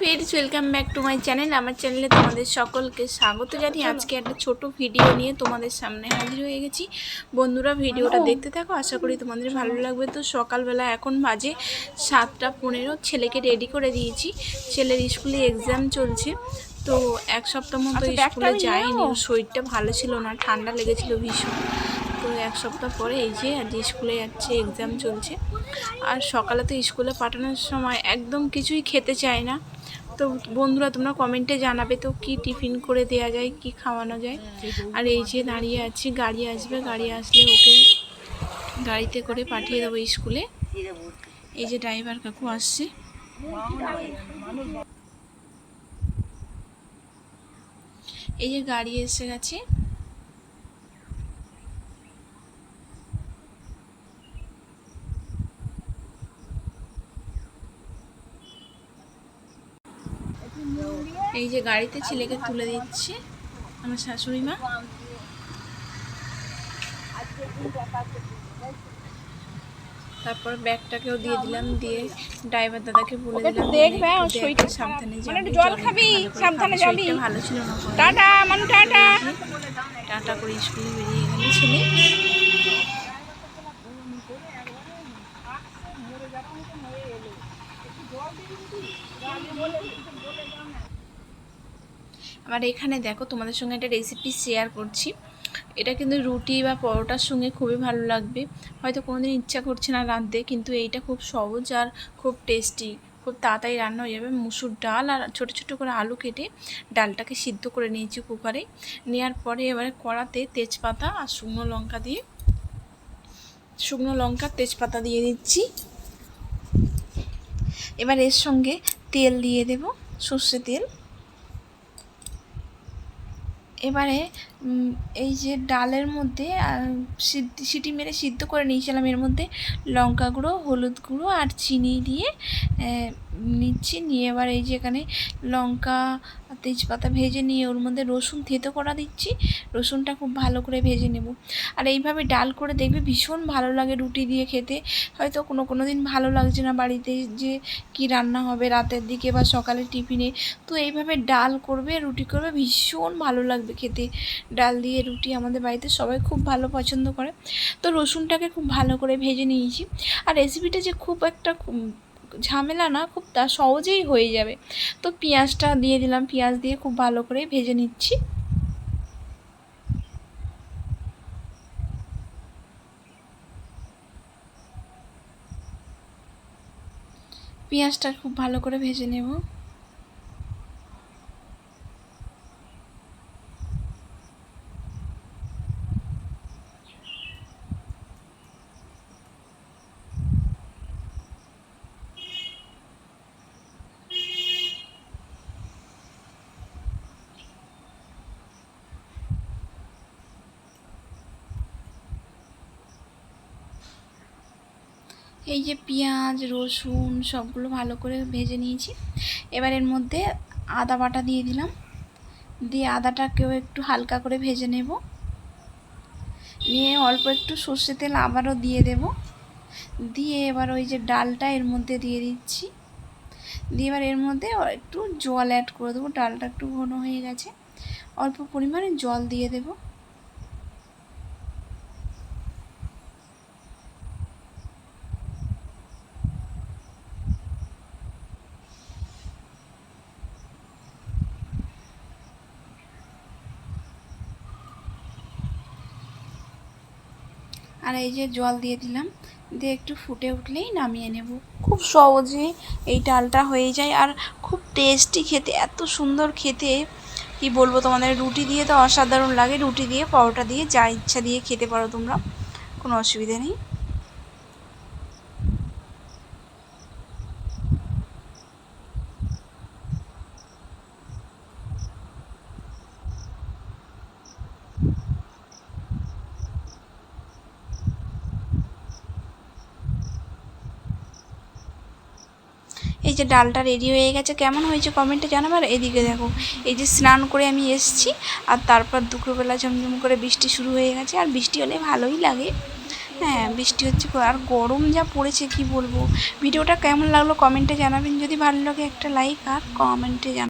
Friends welcome back to my channel. আমার চ্যানেলে তোমাদের সকলকে স্বাগত জানিয়ে আজকে একটা ছোট ভিডিও নিয়ে তোমাদের সামনে হাজির হয়ে গেছি। বন্ধুরা ভিডিওটা দেখতে থাকো, আশা করি তোমাদের ভালো লাগবে। তো সকালবেলা এখন বাজে 7:15, ছেলেকে রেডি করে দিয়েছি। ছেলের স্কুলে এক্সাম চলছে, তো এক সপ্তাহ মতো স্কুলে যায়নি, শরীরটা ভালো ছিল না, ঠান্ডা লেগেছিল ভীষণ। তো এক সপ্তাহ পরে এই যে আজ স্কুলে যাচ্ছে, এক্সাম চলছে। আর সকালে তো স্কুলে পাঠানোর সময় একদম কিছুই খেতে চায় না। তো বন্ধুরা তোমরা কমেন্টে জানাবে তো কি টিফিন করে দেওয়া যায়, কি খাওয়ানো যায়। আর এই যে দাঁড়িয়ে আছি, গাড়ি আসবে, গাড়ি আসলে ওকে গাড়িতে করে পাঠিয়ে দেবো স্কুলে। এই যে ড্রাইভার কাকু আসছে। এই যে গাড়ি এসে গেছে। এই যে গাড়িতে ছেলেকে তুলে দিচ্ছে আমার শাশুড়ি মা। তারপর ব্যাগটাকেও দিয়ে দিলাম, দিয়ে ড্রাইভার দাদাকে বলে দিলাম দেখবে শরীরটা সাবধানে যাবে, জল খাবি সাবধানে যাবি, ভালো ছিল না। টাটা মানু, টাটা টাটা করে স্কুলে বেরিয়ে গেল ছেলে। আমার এখানে দেখো তোমাদের সঙ্গে একটা রেসিপি শেয়ার করছি। এটা কিন্তু রুটি বা পরোটার সঙ্গে খুবই ভালো লাগবে। হয়তো কোনোদিন ইচ্ছা করছে না রাঁধতে, কিন্তু এইটা খুব সহজ আর খুব টেস্টি, খুব তাড়াতাড়ি রান্না হয়ে যাবে। মুসুর ডাল আর ছোটো ছোটো করে আলু কেটে ডালটাকে সিদ্ধ করে নিয়েছি কুকারে। নেওয়ার পরে এবারে কড়াতে তেজপাতা আর শুকনো লঙ্কা তেজপাতা দিয়ে দিচ্ছি। এবার এর সঙ্গে তেল দিয়ে দেব, সর্ষে তেল। এবারে এই যে ডালের মধ্যে সিটি মেরে সিদ্ধ করে নিয়েছিলাম, এর মধ্যে লঙ্কা গুঁড়ো, হলুদ গুঁড়ো আর চিনি দিয়ে নিচ্ছি। নিয়ে এবার এই যে এখানে লঙ্কা তেজপাতা ভেজে নিয়ে ওর মধ্যে রসুন থেতো করা দিচ্ছি। রসুনটা খুব ভালো করে ভেজে নেব। আর এইভাবে ডাল করে দেখবে ভীষণ ভালো লাগে রুটি দিয়ে খেতে। হয়তো কোনো দিন ভালো লাগছে না বাড়িতে যে কি রান্না হবে রাতের দিকে বা সকালে টিফিনে, তো এইভাবে ডাল করবে, রুটি করবে, ভীষণ ভালো লাগবে খেতে। ডাল দিয়ে রুটি আমাদের বাড়িতে সবাই খুব ভালো পছন্দ করে। তো রসুনটাকে খুব ভালো করে ভেজে নিয়েছি। আর রেসিপিটা যে খুব একটা ঝামেলা না, খুব সহজেই হয়ে যাবে। তো পেঁয়াজটা দিয়ে দিলাম, পেঁয়াজ দিয়ে খুব ভালো করে ভেজে নিচ্ছি। পেঁয়াজটা খুব ভালো করে ভেজে নেব। এই যে পেঁয়াজ রসুন সবগুলো ভালো করে ভেজে নিয়েছি। এবার এর মধ্যে আদা বাটা দিয়ে দিলাম, দিয়ে আদাটাকেও একটু হালকা করে ভেজে নেব। নিয়ে অল্প একটু সর্ষে তেল আবারও দিয়ে দেব। দিয়ে এবার ওই যে ডালটা এর মধ্যে দিয়ে দিচ্ছি। দিয়ে এবার এর মধ্যে একটু জল অ্যাড করে দেবো। ডালটা একটু ঘন হয়ে গেছে, অল্প পরিমাণে জল দিয়ে দেব। আর এই যে জল দিয়ে দিলাম, দিয়ে একটু ফুটে উঠলেই নামিয়ে নেব। খুব সহজে এই ডালটা হয়ে যায় আর খুব টেস্টি খেতে, এত সুন্দর খেতে কি বলবো তোমাদের। রুটি দিয়ে তো অসাধারণ লাগে, রুটি দিয়ে পরোটা দিয়ে যা ইচ্ছা দিয়ে খেতে পারো তোমরা, কোনো অসুবিধা নেই। এই যে ডালটা রেডি হয়ে গেছে, কেমন হয়েছে কমেন্টে জানাবার। এদিকে দেখো, এই যে স্নান করে আমি এসেছি, আর তারপর দুপুরবেলা ঝমঝম করে বৃষ্টি শুরু হয়ে গেছে। আর বৃষ্টি হলে ভালোই লাগে, হ্যাঁ বৃষ্টি হচ্ছে আর গরম যা পড়েছে কি বলবো। ভিডিওটা কেমন লাগলো কমেন্টে জানাবেন, যদি ভালো লাগে একটা লাইক আর কমেন্টে জানাবেন।